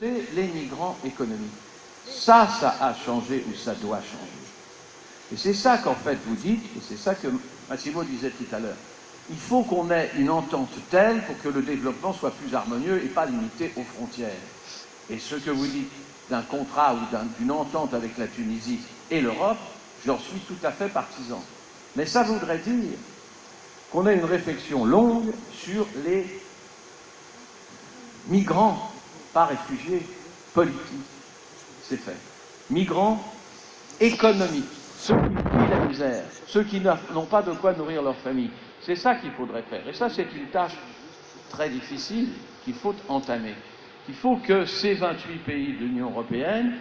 c'est les migrants économiques. Ça a changé ou ça doit changer. Et c'est ça qu'en fait vous dites, et c'est ça que Massimo disait tout à l'heure. Il faut qu'on ait une entente telle pour que le développement soit plus harmonieux et pas limité aux frontières. Et ce que vous dites d'un contrat ou d'une entente avec la Tunisie et l'Europe, j'en suis tout à fait partisan. Mais ça voudrait dire qu'on ait une réflexion longue sur les migrants, pas réfugiés, politiques. C'est fait. Migrants économiques, ceux qui fuient la misère, ceux qui n'ont pas de quoi nourrir leur famille. C'est ça qu'il faudrait faire. Et ça, c'est une tâche très difficile qu'il faut entamer. Il faut que ces 28 pays de l'Union européenne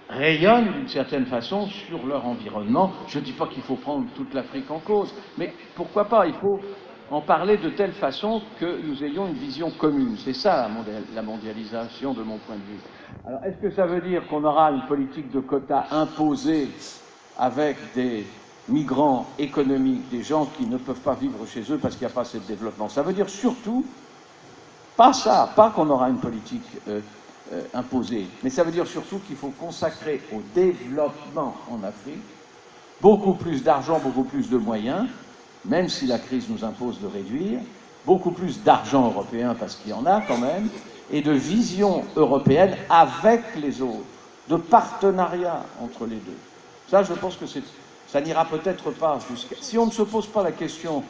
rayonnent d'une certaine façon sur leur environnement. Je ne dis pas qu'il faut prendre toute l'Afrique en cause, mais pourquoi pas, il faut en parler de telle façon que nous ayons une vision commune. C'est ça la mondialisation de mon point de vue. Alors, est-ce que ça veut dire qu'on aura une politique de quotas imposée avec des migrants économiques, des gens qui ne peuvent pas vivre chez eux parce qu'il n'y a pas assez de développement? Ça veut dire surtout, pas ça, pas qu'on aura une politique imposée, mais ça veut dire surtout qu'il faut consacrer au développement en Afrique beaucoup plus d'argent, beaucoup plus de moyens, même si la crise nous impose de réduire, beaucoup plus d'argent européen parce qu'il y en a quand même, et de vision européenne avec les autres, de partenariat entre les deux. Ça, je pense que ça n'ira peut-être pas jusqu'à... Si on ne se pose pas la question